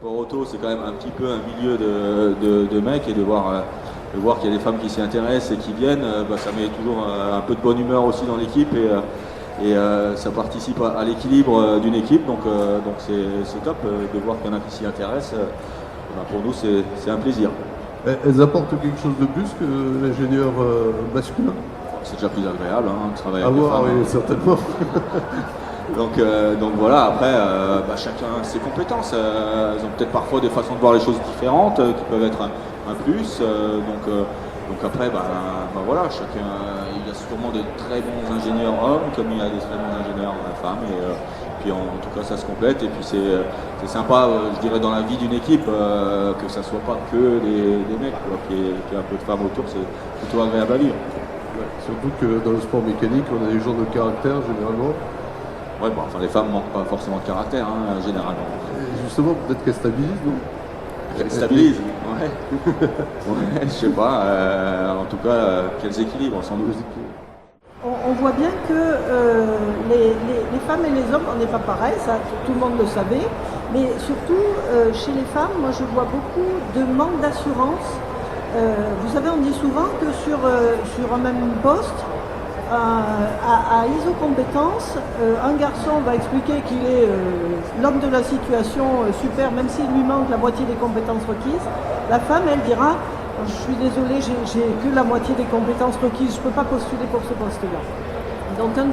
Sport auto, c'est quand même un petit peu un milieu de mecs, et de voir qu'il y a des femmes qui s'y intéressent et qui viennent, ça met toujours un peu de bonne humeur aussi dans l'équipe, et ça participe à l'équilibre d'une équipe, donc c'est top de voir qu'il y en a qui s'y intéressent. Pour nous, c'est un plaisir. Elles apportent quelque chose de plus que l'ingénieur masculin? C'est déjà plus agréable de travailler à avec voir, des femmes. oui, certainement. Donc voilà, après, chacun a ses compétences. Elles ont peut-être parfois des façons de voir les choses différentes qui peuvent être un plus. Donc après, voilà, chacun, il y a sûrement de très bons ingénieurs hommes comme il y a des très bons ingénieurs femmes. Et puis en tout cas, ça se complète. Et puis c'est sympa, je dirais, dans la vie d'une équipe, que ça soit pas que des mecs, quoi, qu'il y ait un peu de femmes autour, c'est plutôt agréable à vivre. Ouais, surtout que dans le sport mécanique, on a des gens de caractère généralement. Ouais, les femmes manquent pas forcément de caractère, généralement. Et justement, peut-être qu'elles stabilisent, non? Qu'elles stabilisent, ouais. Ouais, je sais pas, en tout cas, qu'elles équilibrent, sans doute. On voit bien que les femmes et les hommes, on n'est pas pareil, ça tout le monde le savait, mais surtout chez les femmes, moi je vois beaucoup de manque d'assurance. Vous savez, on dit souvent que sur un même poste, à ISO compétences, un garçon va expliquer qu'il est l'homme de la situation super, même s'il lui manque la moitié des compétences requises. La femme, elle dira, je suis désolée, j'ai que la moitié des compétences requises, je ne peux pas postuler pour ce poste-là. Donc un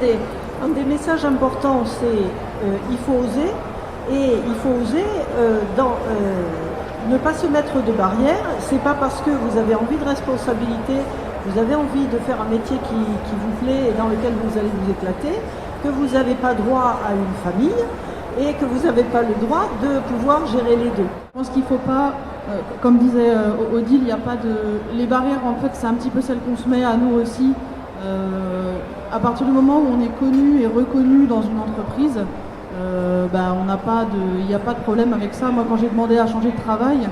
des messages importants, c'est il faut oser, et il faut oser ne pas se mettre de barrières. C'est pas parce que vous avez envie de responsabilité, vous avez envie de faire un métier qui vous plaît et dans lequel vous allez vous éclater, que vous n'avez pas droit à une famille et que vous n'avez pas le droit de pouvoir gérer les deux. Je pense qu'il ne faut pas, comme disait Odile, il n'y a pas de... Les barrières, en fait, c'est un petit peu celles qu'on se met à nous aussi. À partir du moment où on est connu et reconnu dans une entreprise, il n'y a pas de problème avec ça. Moi, quand j'ai demandé à changer de travail,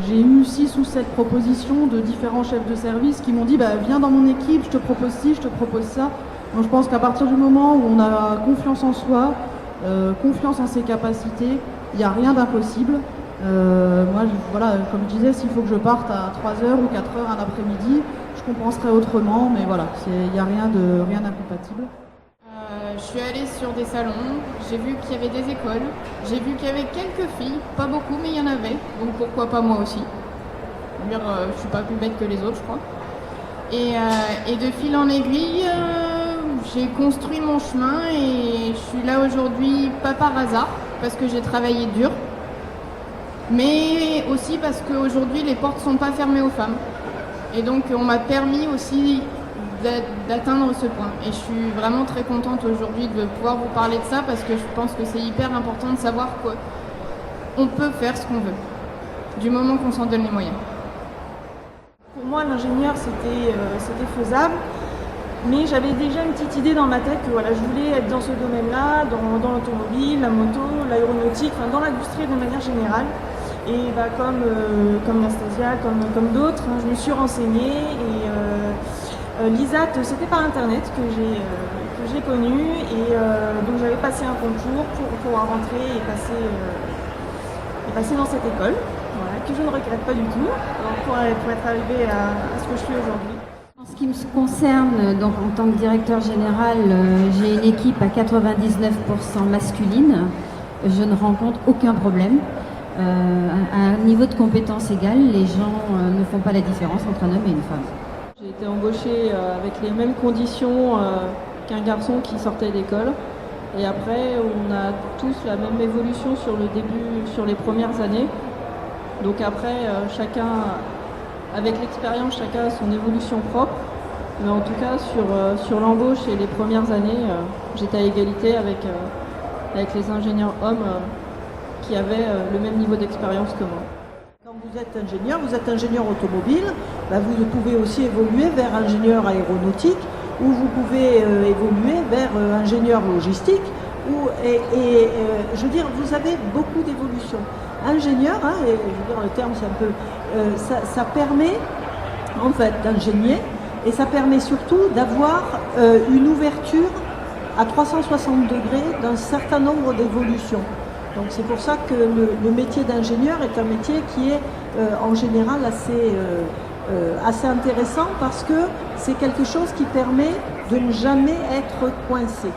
j'ai eu 6 ou 7 propositions de différents chefs de service qui m'ont dit viens dans mon équipe, je te propose ci, je te propose ça. Donc je pense qu'à partir du moment où on a confiance en soi, confiance en ses capacités, il n'y a rien d'impossible. Comme je disais, s'il faut que je parte à 3h ou 4h un après-midi, je compenserai autrement, mais voilà, il n'y a rien d'incompatible. Je suis allée sur des salons, j'ai vu qu'il y avait des écoles, j'ai vu qu'il y avait quelques filles, pas beaucoup mais il y en avait, donc pourquoi pas moi aussi. Je suis pas plus bête que les autres, je crois. Et de fil en aiguille, j'ai construit mon chemin et je suis là aujourd'hui pas par hasard, parce que j'ai travaillé dur, mais aussi parce qu'aujourd'hui les portes sont pas fermées aux femmes. Et donc on m'a permis aussi d'atteindre ce point. Et je suis vraiment très contente aujourd'hui de pouvoir vous parler de ça parce que je pense que c'est hyper important de savoir qu'on peut faire ce qu'on veut, du moment qu'on s'en donne les moyens. Pour moi, l'ingénieur, c'était faisable, mais j'avais déjà une petite idée dans ma tête que je voulais être dans ce domaine-là, dans l'automobile, la moto, l'aéronautique, dans l'industrie de manière générale. Et comme Nastasia, comme d'autres, je me suis renseignée et l'ISAT, c'était par internet que j'ai connu, et donc j'avais passé un concours pour pouvoir rentrer et passer dans cette école, que je ne regrette pas du tout, pour être arrivée à ce que je suis aujourd'hui. En ce qui me concerne, donc en tant que directeur général, j'ai une équipe à 99% masculine. Je ne rencontre aucun problème. À un niveau de compétence égal, les gens ne font pas la différence entre un homme et une femme. J'ai été embauchée avec les mêmes conditions qu'un garçon qui sortait d'école. Et après, on a tous la même évolution sur le début, sur les premières années. Donc après, chacun, avec l'expérience, chacun a son évolution propre. Mais en tout cas, sur l'embauche et les premières années, j'étais à égalité avec les ingénieurs hommes qui avaient le même niveau d'expérience que moi. Quand vous êtes ingénieur automobile, vous pouvez aussi évoluer vers ingénieur aéronautique, ou vous pouvez évoluer vers ingénieur logistique, je veux dire, vous avez beaucoup d'évolutions. Ingénieur, et je veux dire, le terme c'est un peu, ça permet en fait d'ingénier, et ça permet surtout d'avoir une ouverture à 360 degrés d'un certain nombre d'évolutions. Donc c'est pour ça que le métier d'ingénieur est un métier qui est en général assez intéressant parce que c'est quelque chose qui permet de ne jamais être coincé.